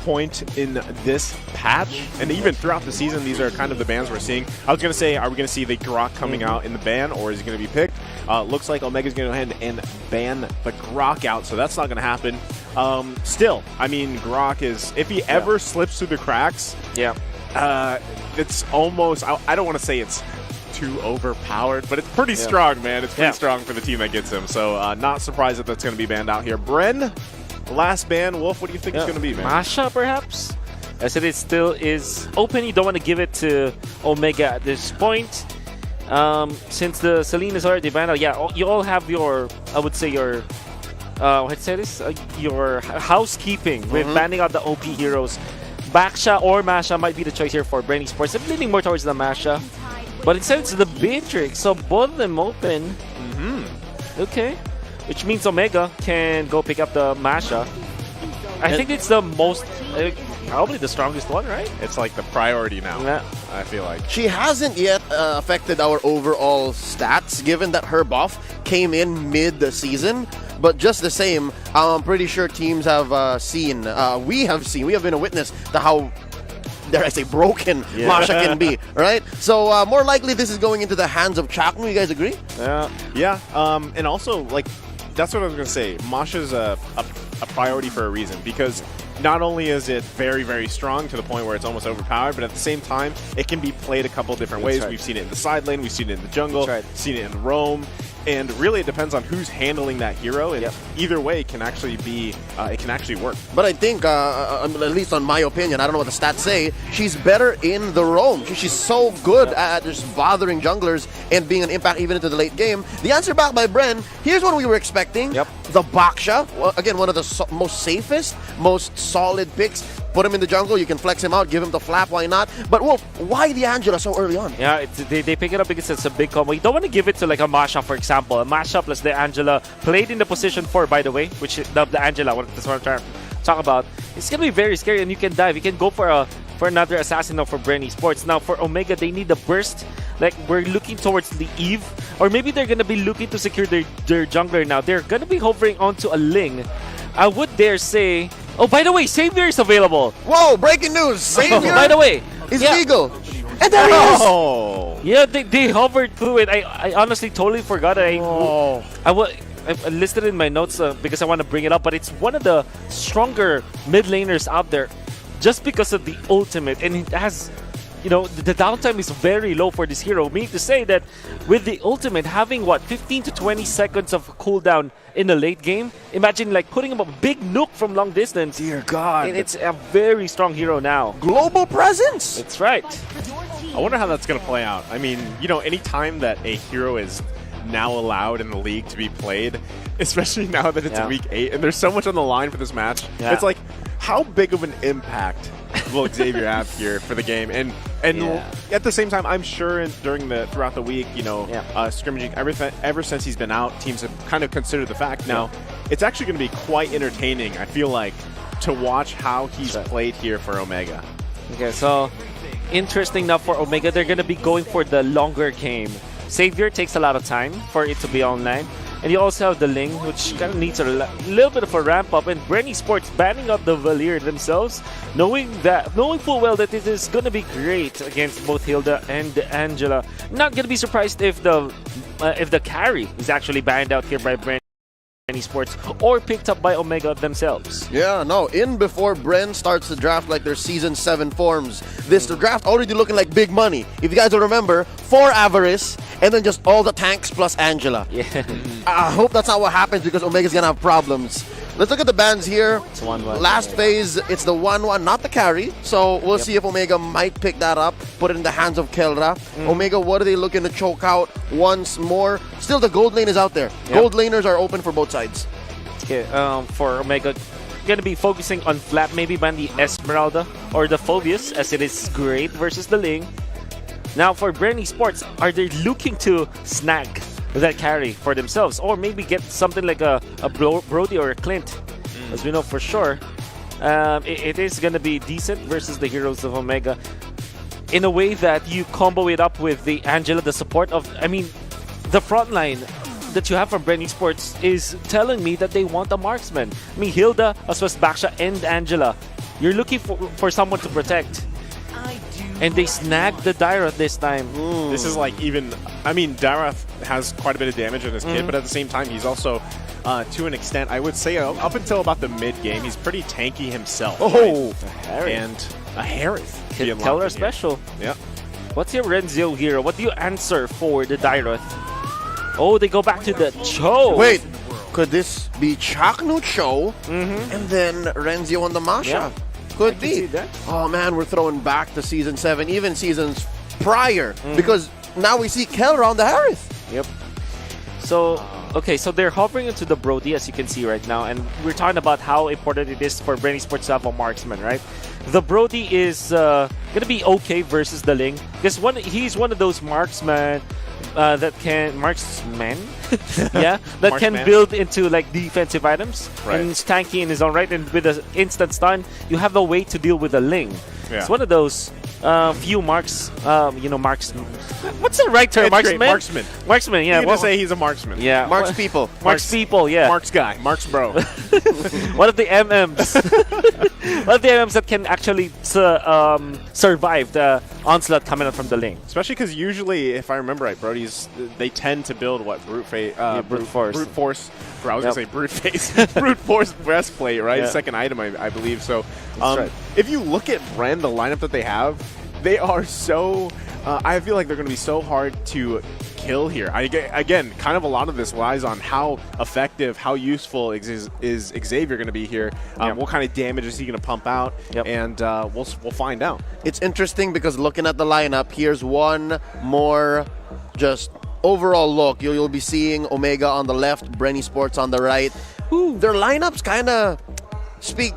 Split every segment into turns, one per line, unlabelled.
point in this patch, and even throughout the season, these are kind of the bans we're seeing. I was going to say, are we going to see the Grok coming out in the ban, or is he going to be picked? Looks like Omega's going to go ahead and ban the Grok out, so that's not going to happen. Still, I mean, Grok is, if he ever slips through the cracks, it's almost, I don't want to say it's too overpowered, but it's pretty strong, man. It's pretty strong for the team that gets him, so not surprised that that's going to be banned out here. Bren, last ban. Wolf, what do you think it's going to be, man?
Masha, perhaps? As it still is open, you don't want to give it to Omega at this point. Since the Celine is already banned out, you all have your, I would say your, your housekeeping with banning out the OP heroes. Baksha or Masha might be the choice here for Bren Esports. I'm leaning more towards the Masha, but instead it's the Beatrix, so both of them open. Okay, which means Omega can go pick up the Masha. I think it's the most, probably the strongest one, right?
It's like the priority now, I feel like.
She hasn't yet affected our overall stats, given that her buff came in mid the season. But just the same, I'm pretty sure teams have seen, we have been a witness to how, dare I say, broken Masha can be, right? So more likely this is going into the hands of Chaknu. You guys agree?
Yeah. And also, like, that's what I was going to say. Masha's a priority for a reason, because not only is it very, very strong to the point where it's almost overpowered, but at the same time, it can be played a couple different ways. We've seen it in the side lane, we've seen it in the jungle, seen it in roam, and really it depends on who's handling that hero, and either way can actually be, it can actually work.
But I think, at least on my opinion, I don't know what the stats say, she's better in the roam. She's so good at just bothering junglers and being an impact even into the late game. The answer back by Bren, here's what we were expecting. The Baksha, again, one of the most safest, most solid picks. Put him in the jungle, you can flex him out, give him the flap, why not? But Wolf, why the Angela so early on?
Yeah, they pick it up because it's a big combo. You don't want to give it to like a Masha, for example. A Masha plus the Angela, played in the position 4, by the way, which the Angela, that's what I'm trying to talk about. It's going to be very scary, and you can dive. You can go for another assassin now for Bren Esports. Now for Omega, they need the burst. Like, we're looking towards the Eve, or maybe they're going to be looking to secure their jungler now. They're going to be hovering onto a Ling. I would dare say... Oh, by the way, Savior is available.
Whoa, breaking news. Savior
by the way,
is legal. And there he is.
Yeah, they hovered through it. I honestly totally forgot. I listed it in my notes because I want to bring it up, but it's one of the stronger mid laners out there just because of the ultimate. And it has... You know, the downtime is very low for this hero, meaning to say that with the ultimate having, 15 to 20 seconds of cooldown in the late game, imagine like putting him a big nuke from long distance.
Dear God.
And it's a very strong hero now.
Global presence.
That's right.
I wonder how that's going to play out. I mean, you know, anytime that a hero is now allowed in the league to be played, especially now that it's week 8 and there's so much on the line for this match, it's like, how big of an impact will Xavier have here for the game? And at the same time, I'm sure throughout the week, you know, scrimmaging, ever since he's been out, teams have kind of considered the fact. Now, it's actually going to be quite entertaining, I feel like, to watch how he's played here for Omega.
Okay, so interesting enough for Omega, they're going to be going for the longer game. Savior takes a lot of time for it to be online. And you also have the Ling, which kind of needs a little bit of a ramp up. And Bren Esports banning out the Valir themselves, knowing full well that it is going to be great against both Hilda and Angela. Not going to be surprised if the carry is actually banned out here by Bren Esports or picked up by Omega themselves.
Yeah, no, in before Bren starts the draft like their Season 7 forms. The draft already looking like big money. If you guys will remember, 4 Avarice, and then just all the tanks plus Angela.
Yeah.
I hope that's not what happens because Omega's gonna have problems. Let's look at the bans here.
It's 1-1.
Last phase, it's the 1-1, not the carry. So we'll see if Omega might pick that up, put it in the hands of Kelra. Omega, what are they looking to choke out once more? Still, the gold lane is out there. Gold laners are open for both sides.
Okay, for Omega, gonna be focusing on flat, maybe ban the Esmeralda or the Phobius, as it is great versus the Ling. Now for Bren Esports, are they looking to snag that carry for themselves, or maybe get something like a Brody or a Clint? As we know for sure, it is going to be decent versus the heroes of Omega in a way that you combo it up with the Angela, the support of, I mean, the front line that you have from Bren Esports is telling me that they want a marksman. I mean, Hilda, as well as Baksha and Angela, you're looking for someone to protect. And they snagged the Dairoth this time.
This is like even, I mean, Dairoth has quite a bit of damage in his kit, but at the same time, he's also, to an extent, I would say up until about the mid-game, he's pretty tanky himself.
Oh,
right? And a Harith.
Keller special.
Yep.
What's your Renzio hero? What do you answer for the Dairoth? Oh, they go back to the Cho.
Wait, could this be Chaknu Cho and then Renzio on the Masha?
Yeah.
Could
I can
be.
see that.
Oh man, we're throwing back to season 7, even seasons prior, because now we see Keller on the Harith.
Yep. So, okay, so they're hovering into the Brody, as you can see right now, and we're talking about how important it is for Bren Esports to have a marksman, right? The Brody is gonna be okay versus the Ling, because he's one of those marksmen that can marksman, yeah, that can build into like defensive items,
right.
and it's tanky in his own right. And with an instant stun, you have a way to deal with the Ling.
Yeah.
It's one of those few marks, marks. What's the right term?
It's great.
Marksman. Marksman. Yeah.
You can say he's a marksman.
Yeah.
Marks people.
Marks people. Yeah.
Marks guy. Marks bro.
One of the MMs. One of the MMs that can actually survive the onslaught coming out from the Ling.
Especially because usually, if I remember right, they tend to build what brute force. Brute force. I was gonna say brute face. Brute force breastplate, right?
Yeah.
Second item, I believe. So,
right.
if you look at Bren, the lineup that they have, they are so. I feel like they're going to be so hard to kill here. Again, kind of a lot of this lies on how effective, how useful is Xavier going to be here. What kind of damage is he going to pump out? And we'll find out.
It's interesting because looking at the lineup, here's one more just overall look. You'll be seeing Omega on the left, Bren Esports on the right. Their lineups kind of speak.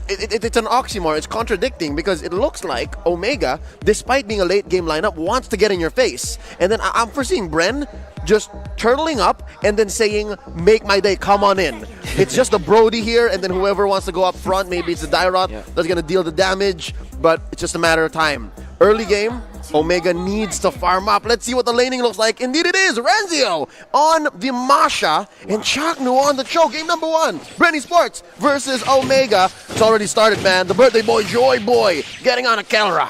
It's an oxymoron. It's contradicting because it looks like Omega, despite being a late game lineup, wants to get in your face. And then I'm foreseeing Bren just turtling up and then saying, "Make my day, come on in." It's just the Brody here, and then whoever wants to go up front, maybe it's the Dairoth that's going to deal the damage, but it's just a matter of time. Early game, Omega needs to farm up. Let's see what the laning looks like. Indeed it is. Renzio on the Masha and Chaknu on the Cho. Game number 1. Bren Esports versus Omega. It's already started, man. The birthday boy, Joy Boy, getting on a Kelra.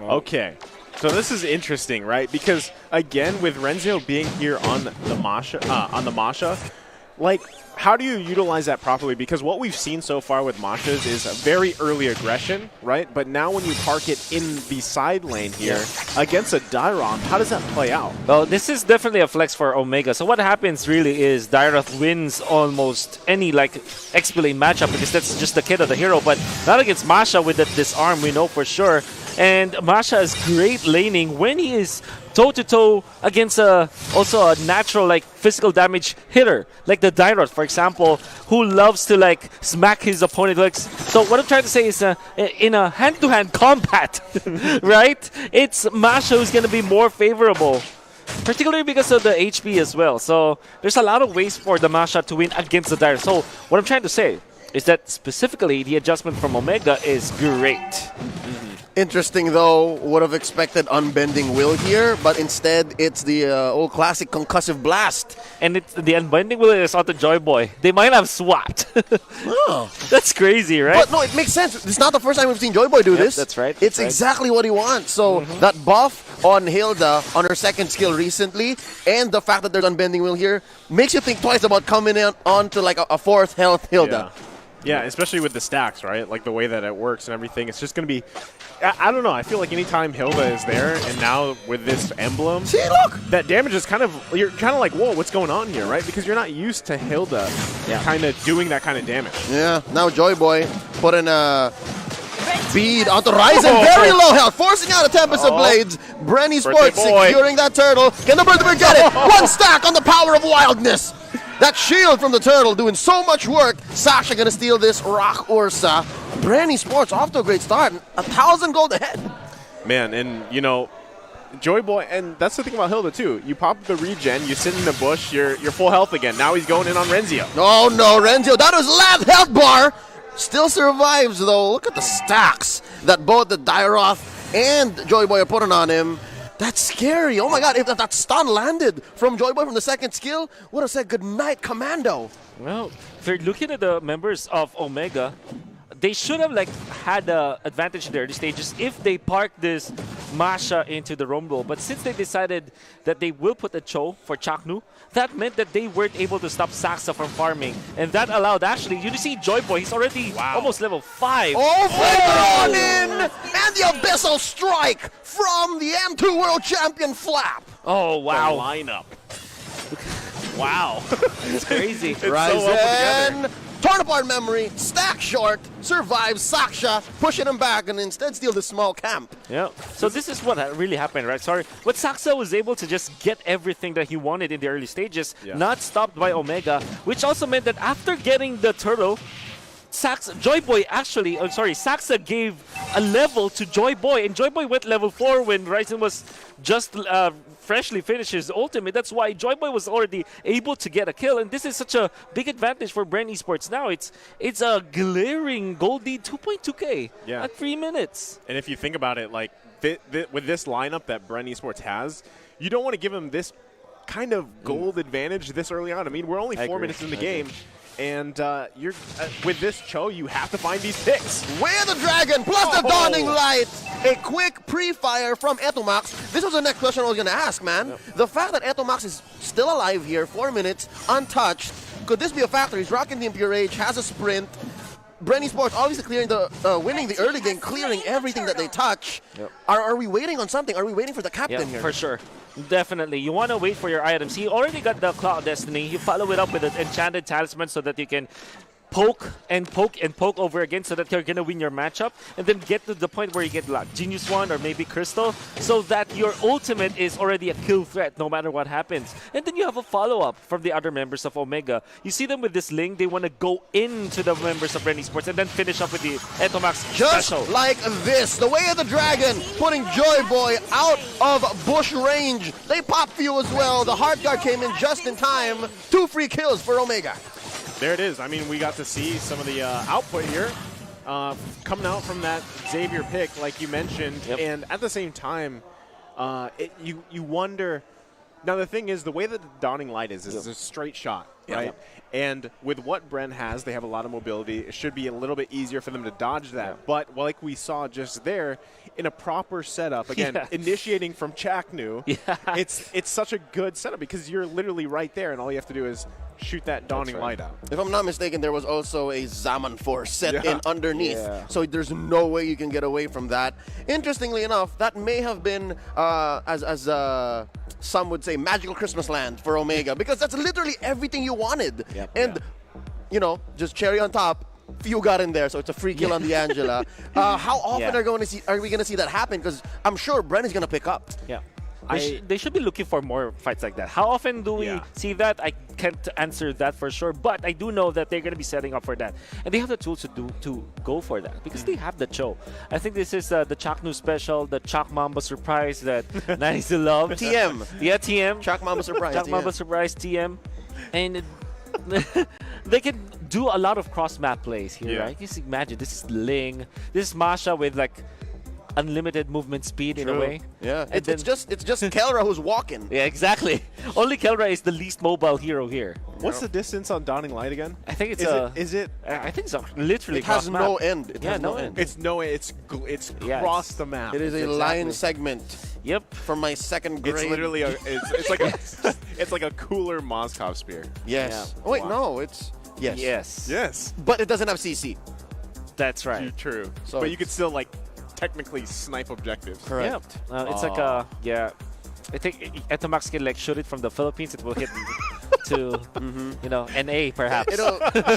Okay. So this is interesting, right? Because again, with Renzio being here on the Masha, like, how do you utilize that properly? Because what we've seen so far with Mashas is a very early aggression, right? But now when you park it in the side lane here against a Dairoth, how does that play out?
Well, this is definitely a flex for Omega. So what happens really is Dairoth wins almost any like XP lane matchup because that's just the kid of the hero. But not against Masha with that disarm, we know for sure. And Masha is great laning when he is toe-to-toe against also a natural like physical damage hitter like the Dairoth, for example, who loves to like smack his opponent legs. So what I'm trying to say is in a hand-to-hand combat, right? It's Masha who's going to be more favorable, particularly because of the HP as well. So there's a lot of ways for the Masha to win against the Dairoth. So what I'm trying to say is that specifically the adjustment from Omega is great.
Interesting, though. Would have expected Unbending Will here, but instead it's the old classic Concussive Blast.
And the Unbending Will is on the Joy Boy. They might have swapped.
Oh.
That's crazy, right?
But no, it makes sense. It's not the first time we've seen Joy Boy do this.
That's right.
It's exactly what he wants. So that buff on Hilda on her second skill recently, and the fact that there's Unbending Will here, makes you think twice about coming in onto like a fourth health Hilda.
Yeah, especially with the stacks, right? Like the way that it works and everything. It's just going to be... I don't know. I feel like anytime Hilda is there, and now with this emblem...
See, look!
That damage is kind of... You're kind of like, whoa, what's going on here, right? Because you're not used to Hilda kind of doing that kind of damage.
Yeah, now Joy Boy putting a bead onto Ryzen. Very low health, forcing out a Tempest of Blades. Bren Esports securing that turtle. Can the Birthday Boy get it? One stack on the power of wildness. That shield from the turtle doing so much work. Sasha gonna steal this Rock Ursa. Bren Esports off to a great start. 1,000 gold ahead.
Man, and you know, Joy Boy, and that's the thing about Hilda too. You pop the regen, you sit in the bush, you're full health again. Now he's going in on Renzio.
Oh no, Renzio, that was last health bar. Still survives though. Look at the stacks that both the Dairoth and Joy Boy are putting on him. That's scary. Oh my god, if that stun landed from Joy Boy from the second skill, would have said goodnight, Commando.
Well, if you're looking at the members of Omega, they should have like had the advantage in the early stages if they parked this Masha into the Rumble. But since they decided that they will put a Cho for Chaknu, that meant that they weren't able to stop Saxa from farming. And that allowed actually, you see Joy Boy, he's already almost level 5.
Oh, Flamer on in! And the Abyssal Strike from the M2 World Champion Flap.
Oh, wow.
Lineup. Wow.
It's crazy.
It's so well put together.
Torn apart memory, stack short, survives Saksha, pushing him back, and instead steal the small camp.
Yeah. So this is what really happened, right? Sorry. But Saxa was able to just get everything that he wanted in the early stages, not stopped by Omega, which also meant that after getting the turtle, Joy Boy actually, Saxa gave a level to Joy Boy, and Joy Boy went level 4 when Ryzen was just freshly finished his ultimate. That's why Joy Boy was already able to get a kill, and this is such a big advantage for Bren Esports now. It's a glaring gold lead, 2.2k at 3 minutes.
And if you think about it, like with this lineup that Bren Esports has, you don't want to give him this kind of gold advantage this early on. I mean, we're only 4 minutes in the game. And you're with this Cho, you have to find these picks.
Way of the Dragon plus the Dawning Light. A quick pre-fire from Etomax. This was the next question I was going to ask, man. The fact that Etomax is still alive here, 4 minutes, untouched. Could this be a factor? He's rocking the Impure Rage, has a sprint. Bren Esports obviously clearing winning the early game, clearing everything that they touch. Are we waiting on something? Are we waiting for the captain here?
For sure. Definitely. You want to wait for your items. He already got the Cloud Destiny. You follow it up with an Enchanted Talisman so that you can poke and poke and poke over again so that you're going to win your matchup, and then get to the point where you get like Genius Wand or maybe Crystal so that your ultimate is already a kill threat no matter what happens. And then you have a follow-up from the other members of Omega. You see them with this Ling, they want to go into the members of Bren Esports and then finish up with the Etomax
Just
special.
like this, the Way of the Dragon putting Joy Boy out of bush range. They popped few as well. The Heart Guard came in just in time. 2 free kills for Omega.
There it is. I mean, we got to see some of the output here coming out from that Xavier pick, like you mentioned. And at the same time, you wonder. Now, the thing is, the way that the Dawning Light is a straight shot, right? And with what Bren has, they have a lot of mobility. It should be a little bit easier for them to dodge that. But like we saw just there, in a proper setup, again, initiating from Chaknu, it's such a good setup because you're literally right there, and all you have to do is shoot that Dawning Light out.
If I'm not mistaken, there was also a Zaman Force set in underneath. So there's no way you can get away from that. Interestingly enough, that may have been, as some would say, magical Christmas land for Omega, because that's literally everything you wanted. And, you know, just cherry on top, few got in there, so it's a free kill on the Angela. How often are we going to see that happen? Because I'm sure Bren is going to pick up.
They should be looking for more fights like that. How often do we see that? I can't answer that for sure, but I do know that they're going to be setting up for that. And they have the tools to go for that because they have the Cho. I think this is the Chaknu special, the Chak Mamba surprise that Nice love.
TM.
Yeah, TM.
Chak Mamba surprise.
Chak Mamba surprise, TM. And they can do a lot of cross-map plays here, right? Just imagine, this is Ling, this is Masha with like unlimited movement speed in a way.
It's just Kelra who's walking.
Yeah, exactly. Only Kelra is the least mobile hero here.
What's the distance on Dawning Light again?
I think it's I think it's literally
it has no end. It has no end.
It's across the map.
It is a line segment.
Yep.
From my second grade.
It's literally it's like a cooler Moskov spear.
Yes. Oh, wait, no, it's
yes.
But it doesn't have CC.
That's right.
True. So, but you could still like technically snipe objectives.
Correct.
It's like a I think Etomax can like shoot it from the Philippines. It will hit to you know, NA perhaps.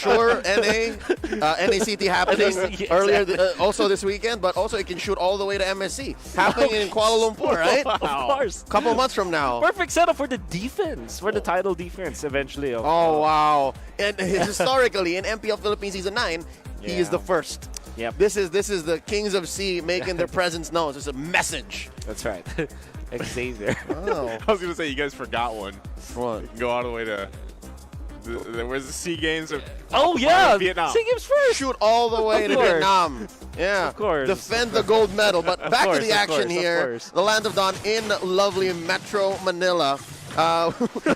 Sure, NA, NACT happening earlier also this weekend, but also it can shoot all the way to MSC happening in Kuala Lumpur, right?
Of course.
Couple months from now.
Perfect setup for the defense, for the title defense eventually.
Oh wow! And historically in MPL Philippines Season 9, he is the first.
Yep.
This is the Kings of Sea making their presence known. It's a message.
That's right. Xavier.
Oh.
I was gonna say you guys forgot one.
What?
You can go all the way to where's the Sea Games of Vietnam.
Sea Games first.
Shoot all the way to Vietnam. Yeah.
Of course.
Defend the gold medal. But back to the action here. The Land of Dawn in lovely Metro Manila.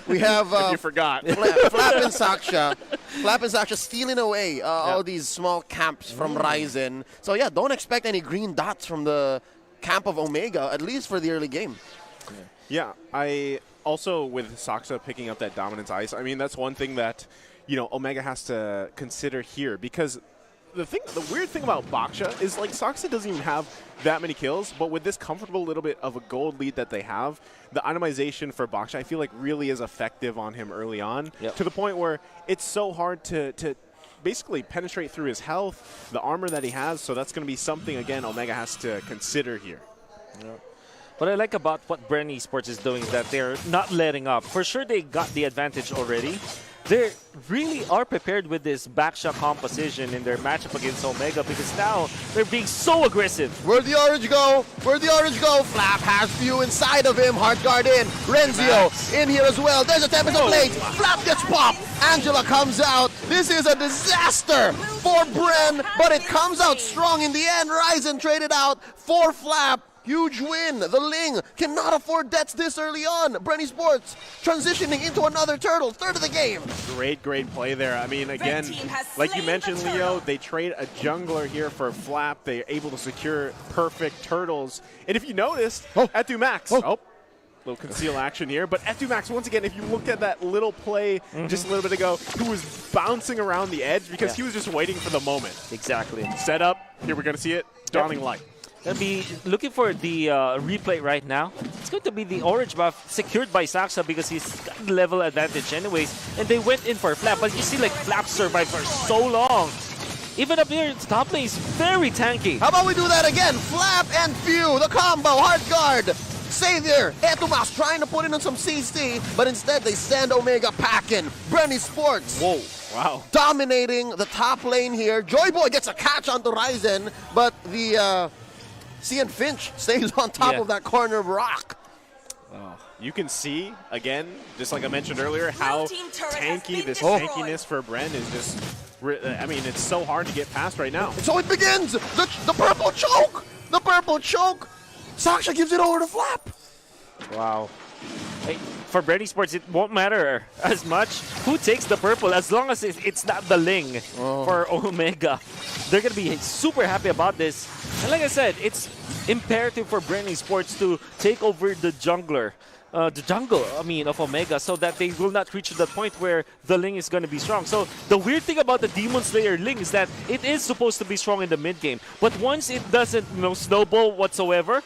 We have
if you forgot.
Flap and Saksha. Flap is actually stealing away all these small camps from Ryzen. So yeah, don't expect any green dots from the camp of Omega, at least for the early game.
Yeah, I also with Saksa picking up that dominance ice, I mean, that's one thing that, you know, Omega has to consider here, because the weird thing about Baksha is, like, Saksa doesn't even have that many kills, but with this comfortable little bit of a gold lead that they have, the itemization for Baksha, I feel like, really is effective on him early on, to the point where it's so hard to basically penetrate through his health, the armor that he has, so that's going to be something, again, Omega has to consider here.
What I like about what Bren Esports is doing is that they're not letting up. For sure, they got the advantage already. They really are prepared with this backshot composition in their matchup against Omega, because now they're being so aggressive.
Where'd the orange go? Where'd the orange go? Flap has few inside of him. Hard guard in. Renzio in here as well. There's a Tempest of Blades. Flap gets popped. Angela comes out. This is a disaster for Bren, but it comes out strong in the end. Ryzen traded out for Flap. Huge win. The Ling cannot afford debts this early on. Bren Esports transitioning into another turtle. Third of the game.
Great play there. I mean, again, like you mentioned, Leo, they trade a jungler here for a Flap. They're able to secure perfect turtles. And if you noticed, Etu Max. Little conceal action here. But Etu Max, once again, if you looked at that little play just a little bit ago, he was bouncing around the edge because he was just waiting for the moment.
Exactly.
Set up. Here we're going to see it. Dawning Light.
Gonna be looking for the replay right now. It's going to be the orange buff secured by Saksa because he's got the level advantage anyways. And they went in for Flap, but you see like Flap survived for so long. Even up here, top lane is very tanky.
How about we do that again? Flap and Few, the combo, hard guard. Savior, Etumas trying to put in on some CC, but instead they send Omega packing. Bren Esports.
Whoa, wow.
Dominating the top lane here. Joy Boy gets a catch onto Ryzen, but the Cian Finch stays on top of that corner of rock.
You can see, again, just like I mentioned earlier, how tanky this tankiness for Bren is just, I mean, it's so hard to get past right now.
And so it begins! The purple choke! The purple choke! Sasha gives it over to Flap!
Wow. Hey, for Bren Esports, it won't matter as much who takes the purple as long as it's not the Ling for Omega. They're going to be super happy about this. And like I said, it's imperative for Bren Esports to take over the jungler. The jungle, I mean, of Omega, so that they will not reach that point where the Ling is going to be strong. So the weird thing about the Demon Slayer Ling is that it is supposed to be strong in the mid game, but once it doesn't, snowball whatsoever,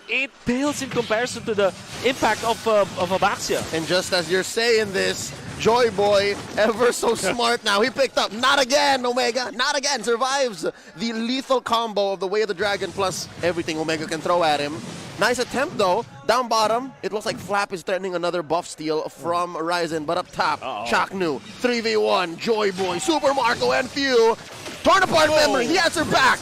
it pales in comparison to the impact of Abaxia.
And just as you're saying this, Joy Boy, ever so smart now. He picked up, not again, Omega, not again. Survives the lethal combo of the Way of the Dragon plus everything Omega can throw at him. Nice attempt though. Down bottom, it looks like Flap is threatening another buff steal from Ryzen, but up top, Chaknu, 3v1, Joy Boy, Super Marco, and Few. Torn apart memory, he has her back.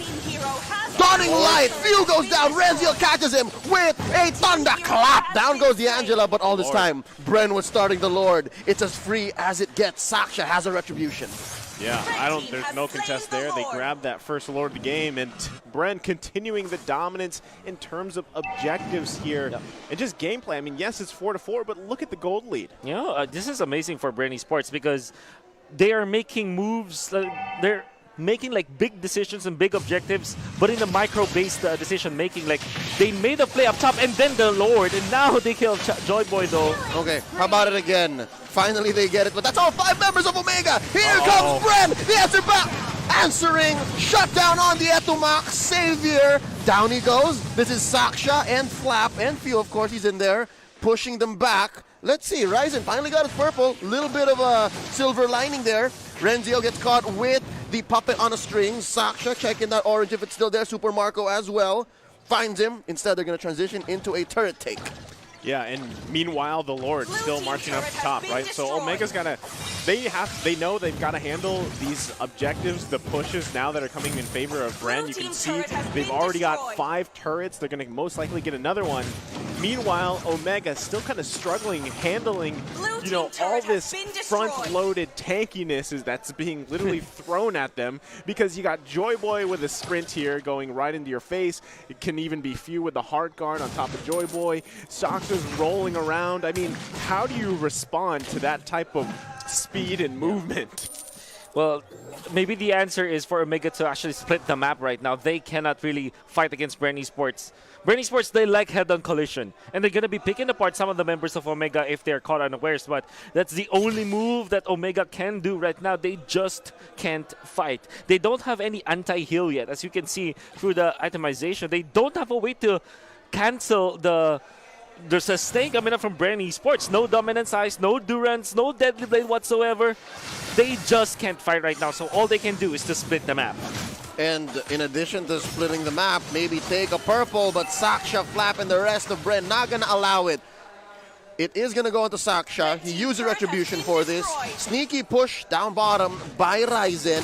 Dawning Light, Few goes down, Renzio catches him with a thunderclap. Down goes the Angela, but all this time, Bren was starting the Lord. It's as free as it gets. Sasha has a retribution.
Yeah, there's no contest there. They grabbed that first Lord of the game, and Bren continuing the dominance in terms of objectives here. And just gameplay. I mean, yes, it's 4-4, but look at the gold lead.
This is amazing for Bren Esports because they are making moves, they're making like big decisions and big objectives, but in a micro-based decision making. Like they made a play up top and then the Lord, and now they kill Joy Boy though.
Okay, how about it again? Finally they get it, but that's all 5 members of Omega. Here comes Bren, the answer back. Answering, shut down on the Etumak, Savior. Down he goes. This is Saksha and Flap and Few, of course, he's in there, pushing them back. Let's see, Ryzen finally got his purple. Little bit of a silver lining there. Renzio gets caught with the puppet on a string. Saksha checking that orange if it's still there. Super Marco as well. Finds him. Instead, they're going to transition into a turret take.
Yeah, and meanwhile, the Lord still marching up top, right? So Omega's got to, they know they've got to handle these objectives, the pushes now that are coming in favor of Bren. You can see they've already got 5 turrets. They're going to most likely get another one. Meanwhile, Omega still kind of struggling, handling, all this front-loaded tankiness that's being literally thrown at them, because you got Joy Boy with a sprint here going right into your face. It can even be Few with the hard guard on top of Joy Boy. Saksa's rolling around. I mean, how do you respond to that type of speed and movement?
Well, maybe the answer is for Omega to actually split the map right now. They cannot really fight against Bren Esports. Bren Esports, they like head-on collision. And they're going to be picking apart some of the members of Omega if they're caught unawares. But that's the only move that Omega can do right now. They just can't fight. They don't have any anti-heal yet. As you can see through the itemization, they don't have a way to cancel there's a stake coming up from Bren Esports. No Dominance Eyes, no Durance, no Deadly Blade whatsoever. They just can't fight right now, so all they can do is to split the map.
And in addition to splitting the map, maybe take a purple, but Saksha, Flap, and the rest of Bren not gonna allow it. It is gonna go into Saksha. He used a Retribution for this. Sneaky push down bottom by Ryzen.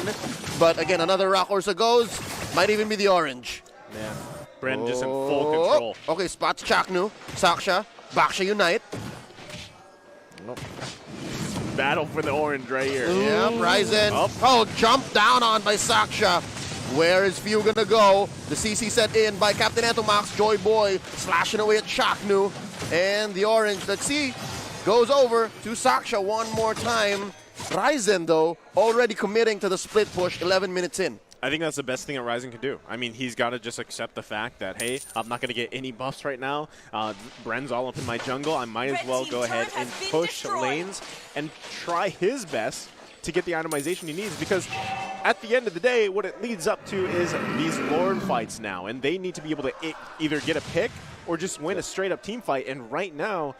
But again, another Rock Ursa goes. Might even be the orange.
Man, Bren just in full control.
Okay, spots Chaknu, Saksha, Baksha unite.
Battle for the orange right here.
Yep, Ryzen. Oh, jumped down on by Saksha. Where is Few gonna go? The CC set in by Captain Etomax. Joy Boy slashing away at Chaknu. And the orange, let's see, goes over to Saksha one more time. Ryzen, though, already committing to the split push 11 minutes in.
I think that's the best thing that Ryzen can do. I mean, he's got to just accept the fact that, hey, I'm not going to get any buffs right now. Bren's all up in my jungle. I might as well go ahead and push lanes and try his best to get the itemization he needs, because at the end of the day, what it leads up to is these Lord fights now, and they need to be able to either get a pick or just win a straight-up team fight, and right now,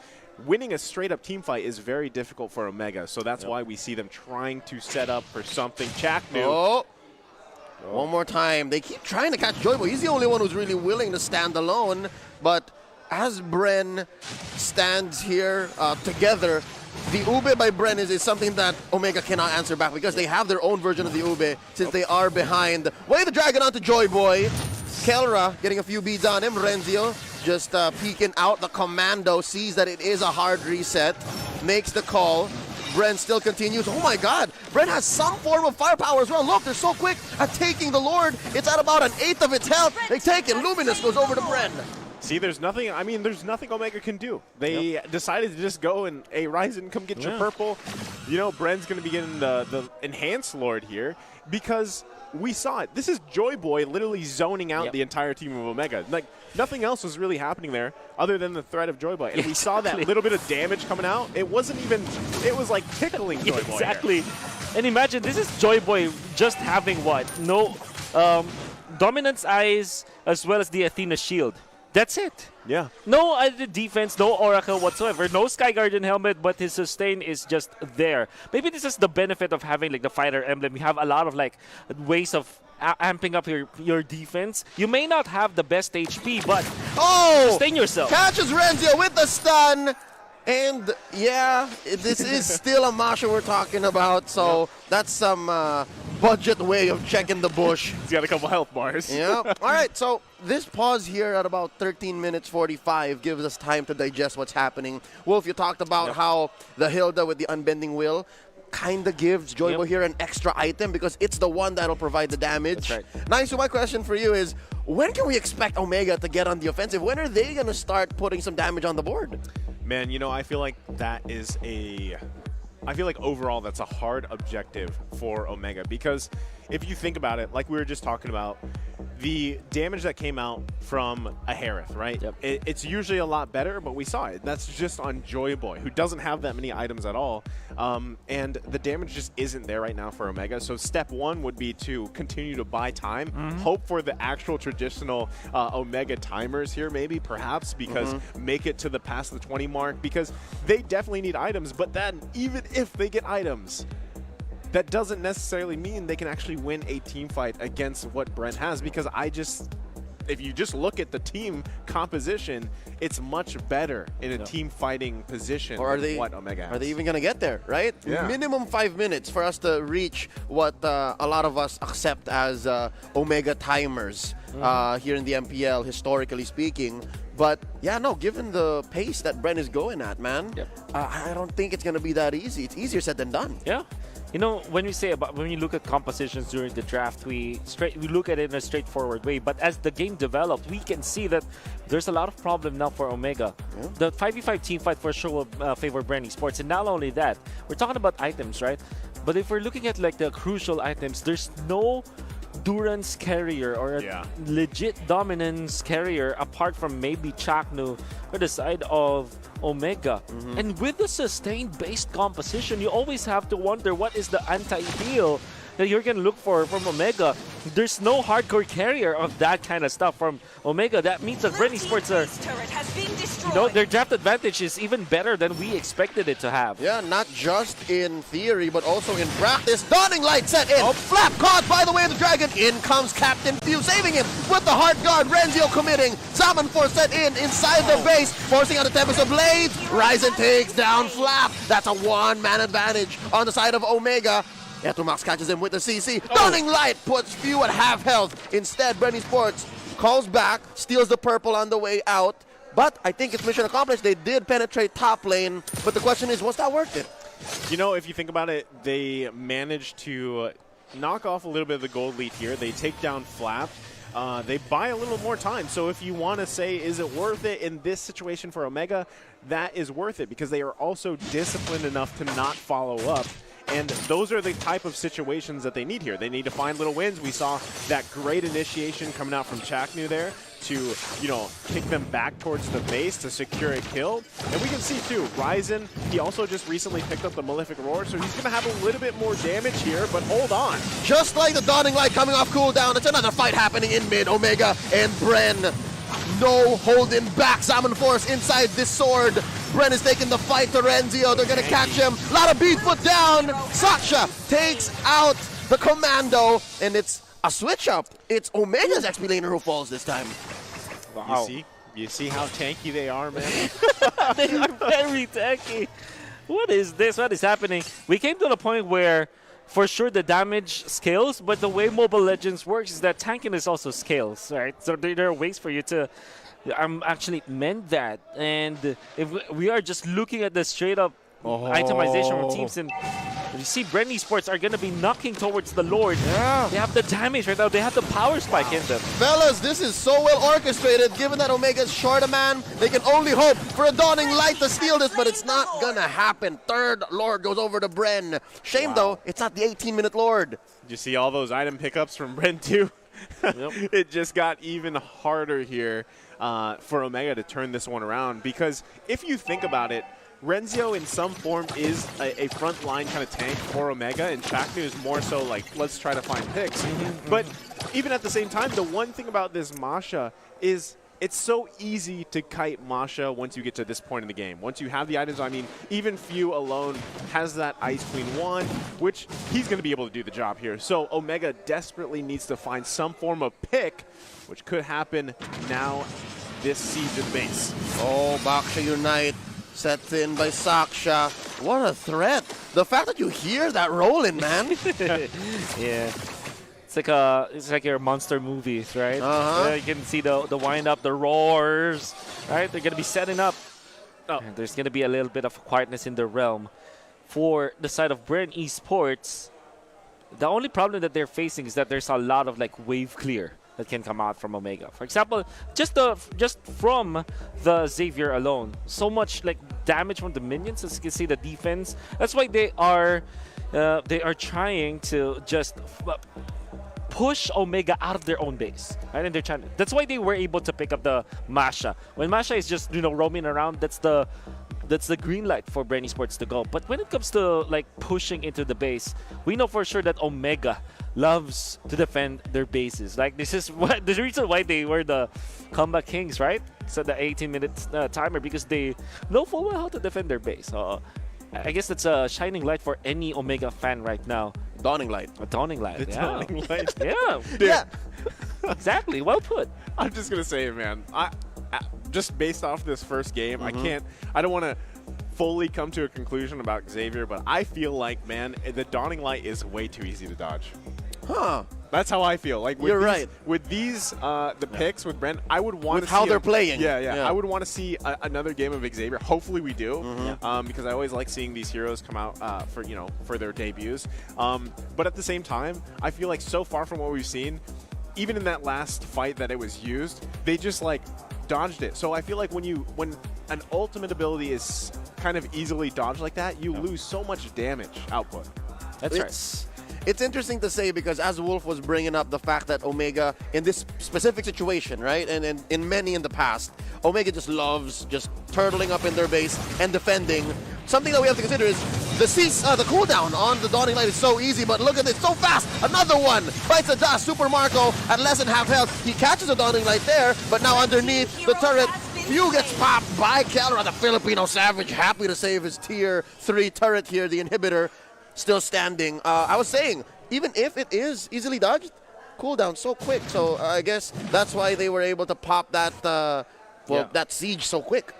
winning a straight-up team fight is very difficult for Omega, so that's why we see them trying to set up for something. Chaknu.
One more time. They keep trying to catch Joyboy. He's the only one who's really willing to stand alone. But as Bren stands here together, the Ube by Bren is something that Omega cannot answer back, because they have their own version of the Ube since they are behind. Way the dragon onto Joyboy. Kelra getting a few beads on him. Renzio just peeking out. The commando sees that it is a hard reset. Makes the call. Bren still continues. Oh my god, Bren has some form of firepower as well. Look, they're so quick at taking the Lord. It's at about 1/8 of its health. They take it. Luminous goes over to Bren.
See, there's nothing, I mean, there's nothing Omega can do. They decided to just go and, hey, Ryzen, come get your purple. You know, Bren's going to be getting the Enhanced Lord here, because we saw it. This is Joy Boy literally zoning out the entire team of Omega. Like, nothing else was really happening there other than the threat of Joy Boy. And we saw that little bit of damage coming out. It wasn't even, it was like tickling Joy Boy.
Exactly. And imagine, this is Joy Boy just having what? No Dominance Eyes as well as the Athena Shield. That's it.
Yeah.
No other defense, no Oracle whatsoever, no Sky Guardian helmet, but his sustain is just there. Maybe this is the benefit of having like the fighter emblem. You have a lot of like ways of amping up your defense. You may not have the best HP, but sustain yourself.
Catches Renzio with the stun. And yeah, this is still a Masha we're talking about, so that's some budget way of checking the bush.
He's got a couple health bars.
Yeah. All right, so this pause here at about 13 minutes 45 gives us time to digest what's happening. Wolf, you talked about how the Hilda with the Unbending Will kind of gives Joybo here an extra item because it's the one that'll provide the damage.
That's right.
Nice. So my question for you is, when can we expect Omega to get on the offensive? When are they going to start putting some damage on the board?
Man, you know, I feel like that is I feel like overall that's a hard objective for Omega, because if you think about it, like we were just talking about, the damage that came out from a Harith, right?
Yep.
It's usually a lot better, but we saw it. That's just on Joy Boy, who doesn't have that many items at all. And the damage just isn't there right now for Omega. So step one would be to continue to buy time, hope for the actual traditional Omega timers here, maybe, perhaps, because make it to the past the 20 mark, because they definitely need items. But then, even if they get items, that doesn't necessarily mean they can actually win a team fight against what Bren has, because if you just look at the team composition, it's much better in a team fighting position than what Omega has.
Are they even going to get there, right?
Yeah.
Minimum 5 minutes for us to reach what a lot of us accept as Omega timers here in the MPL, historically speaking. But yeah, no, given the pace that Bren is going at, man, I don't think it's going to be that easy. It's easier said than done.
Yeah. You know, when you look at compositions during the draft, we look at it in a straightforward way. But as the game developed, we can see that there's a lot of problem now for Omega.
Yeah.
The 5v5 team fight for sure will favor Bren Esports. And not only that, we're talking about items, right? But if we're looking at like the crucial items, there's no Durance carrier or a
Yeah.
legit dominance carrier apart from maybe Chaknu or the side of Omega. And with the sustained based composition, you always have to wonder what is the anti-heal that you're going to look for from Omega. There's no hardcore carrier of that kind of stuff from Omega. That means that Bren Esports are,
turret has been destroyed.
their draft advantage is even better than we expected it to have.
Yeah, not just in theory, but also in practice. Dawning Light set in. Flap caught by the way of the dragon. In comes Captain Few, saving him with the hard guard. Renzio committing. Zaman Force set in inside the base, forcing out the Tempest of Blades. Ryzen takes down Flap. That's a one-man advantage on the side of Omega. Etumax catches him with the CC. Dawning Light puts Few at half health. Instead, Bren Esports calls back, steals the purple on the way out. But I think it's mission accomplished. They did penetrate top lane. But the question is, was that worth it?
You know, if you think about it, they managed to knock off a little bit of the gold lead here. They take down Flap. They buy a little more time. So if you want to say, is it worth it in this situation for Omega, that is worth it because they are also disciplined enough to not follow up. And those are the type of situations that they need here. They need to find little wins. We saw that great initiation coming out from Chaknu there to, kick them back towards the base to secure a kill. And we can see, too, Ryzen, he also just recently picked up the Malefic Roar, so he's going to have a little bit more damage here, but hold on.
Just like the Dawning Light coming off cooldown, it's another fight happening in mid. Omega and Bren. No holding back. Salmon Force inside this sword. Bren is taking the fight to Renzio. They're going to catch him. A lot of beat put down. Sasha takes out the commando, and it's a switch up. It's Omega's XP laner who falls this time.
Wow.
You see how tanky they are, man?
They are very tanky. What is this? What is happening? We came to the point where, for sure, the damage scales, but the way Mobile Legends works is that tankiness also scales, right? So there are ways for you to actually mend that. And if we are just looking at the straight-up itemization from teams, and you see Bren Esports are going to be knocking towards the Lord.
Yeah.
They have the damage right now. They have the power spike in them.
Fellas, this is so well orchestrated. Given that Omega's short a man, they can only hope for a Dawning Light to steal this, but it's not gonna happen. Third Lord goes over to Bren. Shame though, it's not the 18-minute Lord.
Did you see all those item pickups from Bren, too?
Yep.
It just got even harder here for Omega to turn this one around because if you think about it, Renzio in some form is a front line kind of tank for Omega, and Chaknu is more so like, let's try to find picks. But even at the same time, the one thing about this Masha is it's so easy to kite Masha once you get to this point in the game. Once you have the items, I mean, even Few alone has that Ice Queen 1, which he's going to be able to do the job here. So Omega desperately needs to find some form of pick, which could happen now this season base.
Oh, Baksha Unite. Set in by Saksha. What a threat. The fact that you hear that rolling, man.
Yeah. It's like your monster movies, right?
Uh-huh.
Yeah, you can see the wind up, the roars, right? They're going to be setting up. And there's going to be a little bit of quietness in the realm. For the side of Bren Esports, the only problem that they're facing is that there's a lot of like wave clear that can come out from Omega. For example, just from the Xavier alone, so much like damage from the minions. As you can see, the defense. That's why they are trying to just push Omega out of their own base, right? And they're trying. That's why they were able to pick up the Masha. When Masha is just roaming around, that's the green light for Bren Esports to go. But when it comes to like pushing into the base, we know for sure that Omega loves to defend their bases. Like this is the reason why they were the comeback kings, right? So the 18-minute timer, because they know full well how to defend their base. So I guess that's a shining light for any Omega fan right now.
Dawning Light.
A dawning light.
The
yeah.
Dawning Light.
Yeah.
Yeah.
Exactly. Well put.
I'm just going to say it, man. I just based off this first game, I don't want to fully come to a conclusion about Xavier, but I feel like, man, the Dawning Light is way too easy to dodge.
Huh.
That's how I feel. Like
You're right.
With these, the picks with Bren, I would want to see
how they're playing.
Yeah. I would want to see another game of Xavier. Hopefully we do, because I always like seeing these heroes come out for their debuts. But at the same time, I feel like so far from what we've seen, even in that last fight that it was used, they just like dodged it. So I feel like when an ultimate ability is kind of easily dodged like that, you lose so much damage output.
That's right.
It's interesting to say because as Wolf was bringing up the fact that Omega in this specific situation, right, and in many in the past, Omega just loves just turtling up in their base and defending. Something that we have to consider is the cooldown on the Dawning Light is so easy, but look at this, so fast. Another one bites the dust. Super Marco at less than half health. He catches the Dawning Light there, but now underneath the turret, Few gets popped by Kelra, the Filipino Savage, happy to save his tier 3 turret here, the inhibitor. Still standing. I was saying, even if it is easily dodged, cooldown so quick. So I guess that's why they were able to pop that that siege so quick.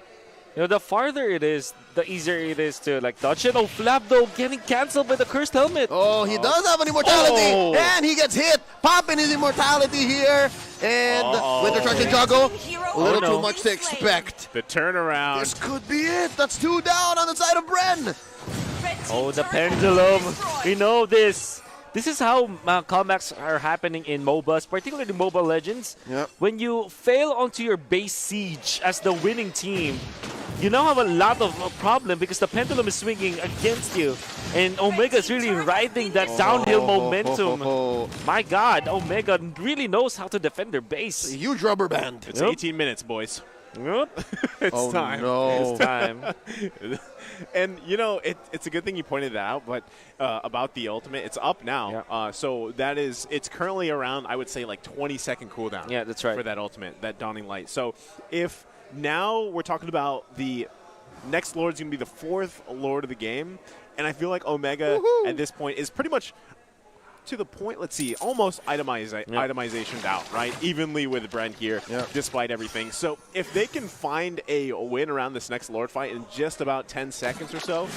You know, the farther it is, the easier it is to like dodge it. Oh, Flap though getting cancelled by the cursed helmet.
Oh, he does have an immortality, and he gets hit. Popping his immortality here, and with the Charging Juggle, a little too much to expect.
The turnaround.
This could be it. That's 2 down on the side of Bren.
Oh, the pendulum. We know this. This is how comebacks are happening in MOBAs, particularly Mobile Legends.
Yep.
When you fail onto your base siege as the winning team, you now have a lot of problem because the pendulum is swinging against you. And Omega is really riding that downhill momentum. My God, Omega really knows how to defend their base.
A huge rubber band.
It's 18 minutes, boys.
Yep.
It's time.
No.
It's time.
And, you know, it's a good thing you pointed that out, but about the ultimate, it's up now.
Yeah.
So that is, it's currently around, I would say, like 20-second cooldown.
Yeah, that's right.
For that ultimate, that Dawning Light. So if now we're talking about the next Lord's going to be the 4th Lord of the game, and I feel like Omega at this point is pretty much to the point, let's see, almost itemizationed out, right? Evenly with Bren here, despite everything. So if they can find a win around this next Lord fight in just about 10 seconds or so,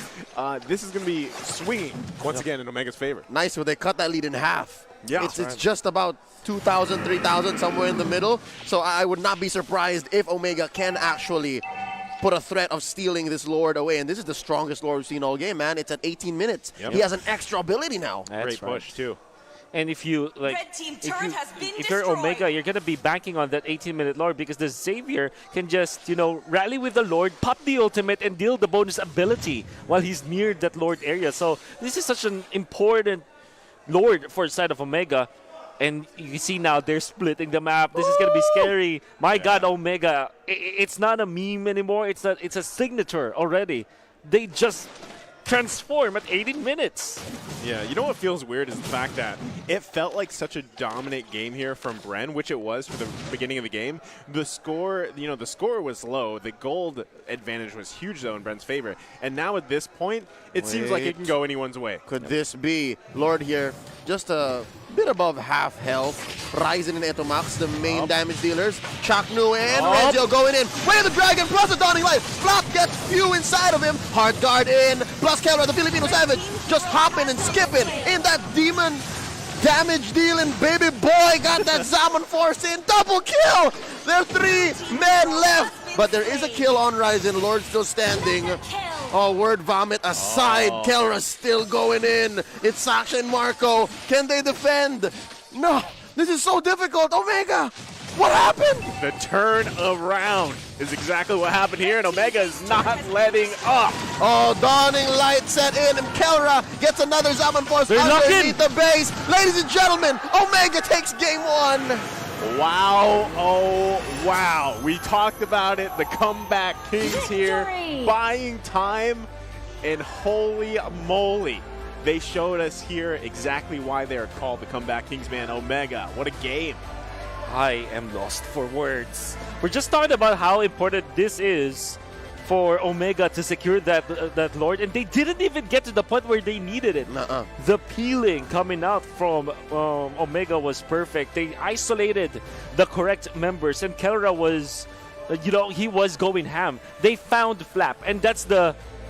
this is going to be swinging once again in Omega's favor.
Nice, where they cut that lead in half.
Yeah.
It's just about 2,000, 3,000, somewhere in the middle. So I would not be surprised if Omega can actually put a threat of stealing this Lord away. And this is the strongest Lord we've seen all game, man. It's at 18 minutes.
Yep.
He has an extra ability now.
That's
Great
right.
push, too.
And if you like, if you're Omega, you're gonna be banking on that 18-minute Lord because the Xavier can just rally with the Lord, pop the ultimate, and deal the bonus ability while he's near that Lord area. So this is such an important Lord for the side of Omega. And you see now they're splitting the map. This is gonna be scary. My God, Omega! It's not a meme anymore. It's a signature already. They just transform at 18 minutes.
Yeah, you know what feels weird is the fact that it felt like such a dominant game here from Bren, which it was for the beginning of the game. The score, the score was low. The gold advantage was huge, though, in Bren's favor. And now at this point, it seems like it can go anyone's way.
Could this be Lord here? Just a bit above half health. Ryzen and Etomax, the main damage dealers. Chaknu and Renzo going in. Way of the Dragon plus the Dawning Light. Flop gets few inside of him. Hard guard in. Plus Kelra, the Filipino Savage, just hopping and skipping in that demon damage dealing. Baby boy got that Zaman Force in. Double kill. There are 3 men left. But there is a kill on Ryzen. Lord still standing. Oh, word vomit aside. Kelra still going in. It's Sasha and Marco. Can they defend? No. This is so difficult. Omega, what happened?
The turn around is exactly what happened here, and Omega is not letting up.
Oh, Dawning Light set in, and Kelra gets another Zaman Force underneath the base. Ladies and gentlemen, Omega takes game 1.
Wow, oh wow. We talked about it, the comeback kings here, buying time, and holy moly. They showed us here exactly why they are called the comeback kings, man. Omega, what a game.
I am lost for words. We're just talking about how important this is for Omega to secure that Lord, and they didn't even get to the point where they needed it. The peeling coming out from Omega was perfect. They isolated the correct members, and Kelra was, he was going ham. They found Flap, and that's the